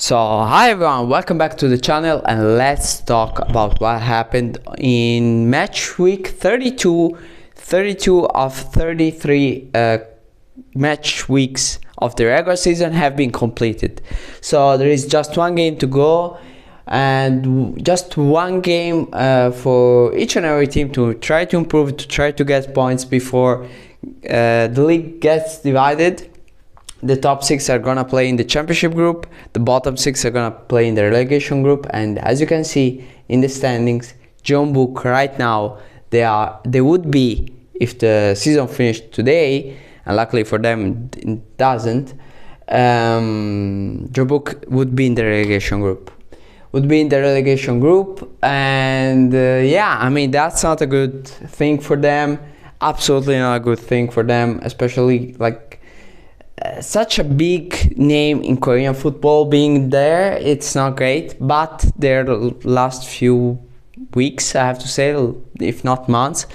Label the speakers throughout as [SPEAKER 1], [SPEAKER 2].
[SPEAKER 1] So hi everyone, welcome back to the channel, and let's talk about what happened in match week 32 of 33 match weeks of the regular season have been completed. So there is just one game to go, and just one game for each and every team to try to improve, to try to get points before the league gets divided. The top 6 are gonna play in the championship group, the bottom 6 are gonna play in the relegation group, and as you can see in the standings, Jeonbuk right now, they would be, if the season finished today, and luckily for them it doesn't, Jeonbuk would be in the relegation group. And yeah, I mean, that's not a good thing for them, absolutely not a good thing for them, especially like such a big name in Korean football being there. It's not great, but their last few weeks, I have to say, if not months,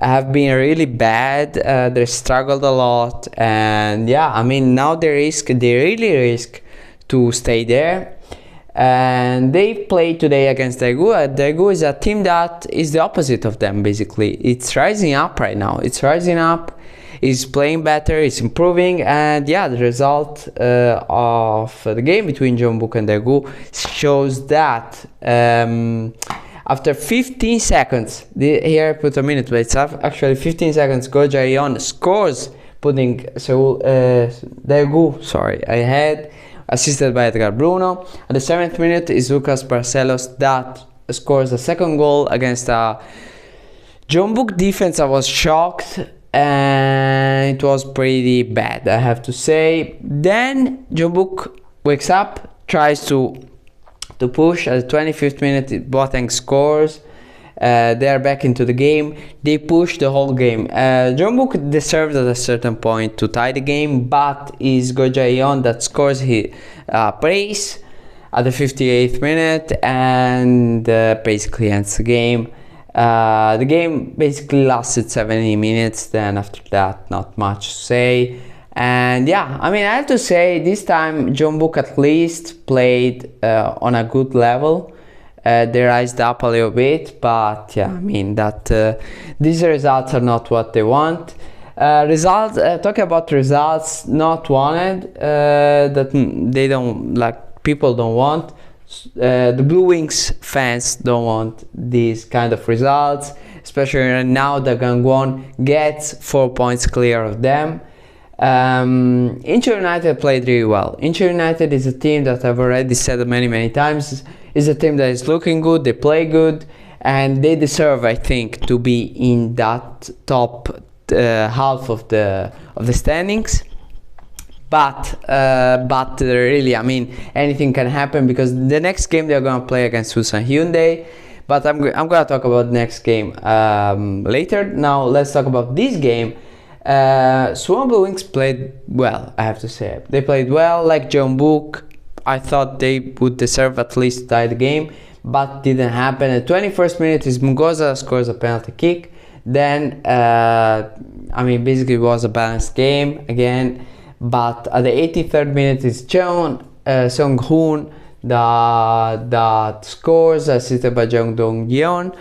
[SPEAKER 1] have been really bad. They struggled a lot, and yeah, I mean, now they really risk to stay there. And they played today against Daegu. Daegu is a team that is the opposite of them, basically. It's rising up right now. Is playing better, is improving, and yeah, the result of the game between Jeonbuk and Daegu shows that after 15 seconds, here I put a minute, but it's actually 15 seconds, Daejeon scores, putting Daegu ahead, assisted by Edgar Bruno. At the 7th minute is Lucas Barcelos that scores a second goal against a Jeonbuk defense. I was shocked, and it was pretty bad, I have to say. Then Jeonbuk wakes up, tries to push. At the 25th minute, Pohang scores. They are back into the game. They push the whole game. Jeonbuk deserved at a certain point to tie the game, but it's Daejeon that scores his brace at the 58th minute and basically ends the game. The game basically lasted 70 minutes, then after that not much to say. And yeah, I mean, I have to say this time Jeonbuk at least played on a good level. They rised up a little bit, but yeah, I mean that these results are not what they want. Talking about results not wanted, that they don't like, people don't want. The Bluewings fans don't want these kind of results, especially now that Gangwon gets 4 points clear of them. Incheon United played really well. Incheon United is a team that I've already said many times is a team that is looking good, they play good, and they deserve, I think, to be in that top half of the standings. But really, I mean, anything can happen, because the next game they're gonna play against Ulsan Hyundai. But I'm gonna talk about the next game later. Now let's talk about this game. Suwon Bluewings played well, I have to say. They played well, like Jeonbuk. I thought they would deserve at least to tie the game, but didn't happen. At the 21st minute is Mugoza scores a penalty kick. Then I mean, basically it was a balanced game again. But at the 83rd minute is Cheon Sung-hoon that scores, assisted by Jung Dong-yeon.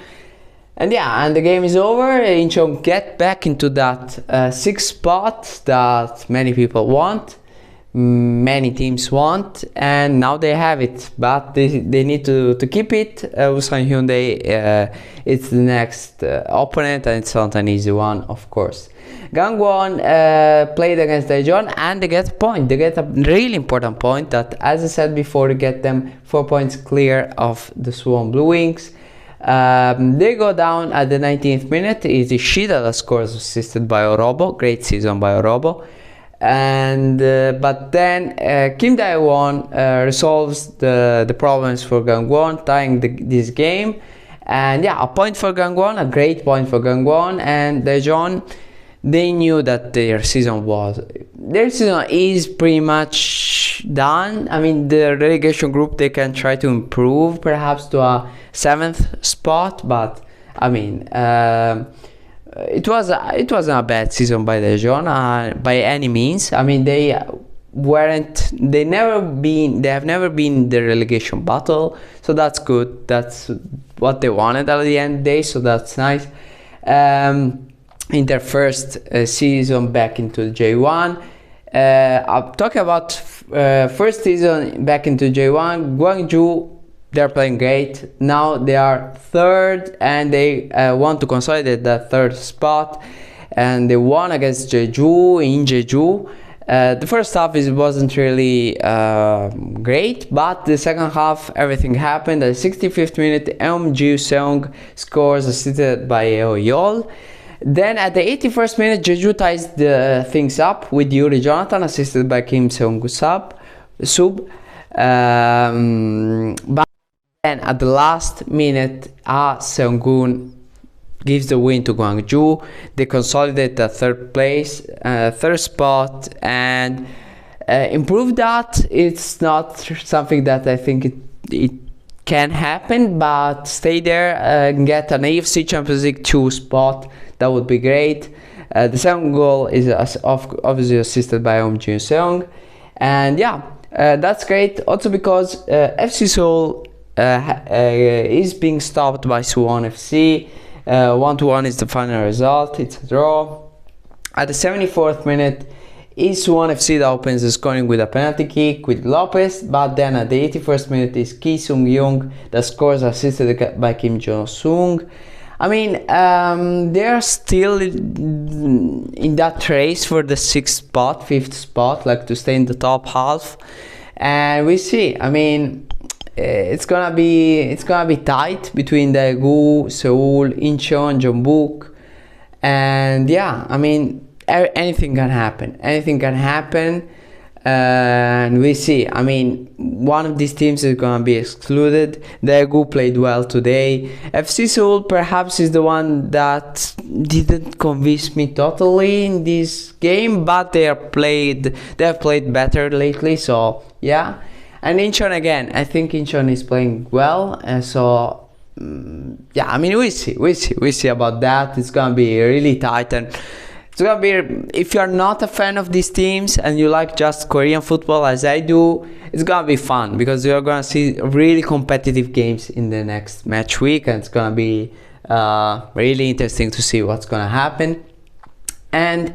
[SPEAKER 1] And yeah, and the game is over. Incheon get back into that 6th spot that many people want, many teams want, and now they have it. But they need to keep it. Ulsan Hyundai, it's the next opponent, and it's not an easy one, of course. Gangwon played against Daejeon, and they get a point. They get a really important point that, as I said before, to get them 4 points clear of the Suwon Bluewings. They go down at the 19th minute. It's Ishida that scores, assisted by Orobo. Great season by Orobo. And but then Kim Dae-won resolves the problems for Gangwon, tying this game. And yeah, a point for Gangwon, a great point for Gangwon. And Daejeon, they knew that their season is pretty much done. I mean, the relegation group, they can try to improve perhaps to a 7th spot, but I mean, it wasn't a bad season by Daejeon by any means. I mean, they they have never been in the relegation battle, so that's good. That's what they wanted at the end of the day, so that's nice. In their first season back into the J1. I'm talking about first season back into J1. Gwangju, they're playing great. Now they are third, and they want to consolidate that third spot. And they won against Jeju in Jeju. The first half wasn't really great, but the second half everything happened. At the 65th minute, Jeju scores, assisted by Yol. Then at the 81st minute, Jeju ties the things up with Yuri Jonathan, assisted by Kim Seung-sub. But then at the last minute, Seung-gun gives the win to Gwangju. They consolidate the third spot, and improve that. It's not something that I think it can happen, but stay there and get an AFC Champions League 2 spot. That would be great. The second goal is obviously assisted by Jeju, and yeah, that's great. Also because FC Seoul is being stopped by Suwon FC. 1-1 is the final result. It's a draw. At the 74th minute, is Suwon FC that opens the scoring with a penalty kick with Lopez, but then at the 81st minute is Ki Sung-young that scores, assisted by Kim Jo-sung. I mean, they're still in that race for the 5th spot, like to stay in the top half, and we see. I mean, it's gonna be tight between Daegu, Seoul, Incheon, Jeonbuk, and yeah, I mean, anything can happen. And we see. I mean, one of these teams is gonna be excluded. Daegu played well today. FC Seoul perhaps is the one that didn't convince me totally in this game, but they have played better lately. So yeah. And Incheon again, I think Incheon is playing well, and so yeah, I mean, we see about that. It's gonna be really tight, and it's gonna be, if you're not a fan of these teams and you like just Korean football as I do, it's gonna be fun because you're gonna see really competitive games in the next match week, and it's gonna be really interesting to see what's gonna happen. And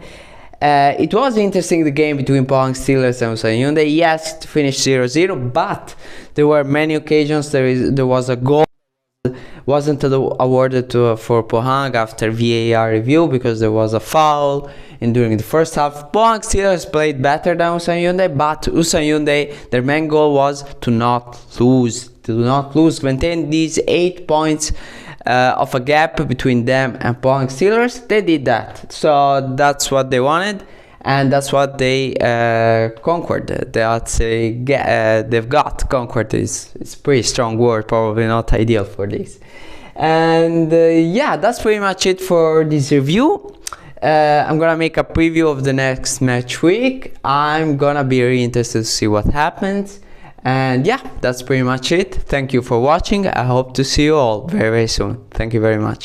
[SPEAKER 1] it was interesting, the game between Pohang Steelers and Ulsan Hyundai. Yes, it finished 0-0, but there were many occasions. There was a goal wasn't awarded for Pohang after VAR review because there was a foul during the first half. Pohang Steelers played better than Ulsan Hyundai, but Ulsan Hyundai, their main goal was to not lose, maintain these 8 points of a gap between them and Pohang Steelers. They did that, so that's what they wanted, and that's what they conquered. They've got conquered is a pretty strong word, probably not ideal for this. And yeah, that's pretty much it for this review. I'm gonna make a preview of the next match week. I'm gonna be really interested to see what happens. And yeah, that's pretty much it. Thank you for watching. I hope to see you all very, very soon. Thank you very much.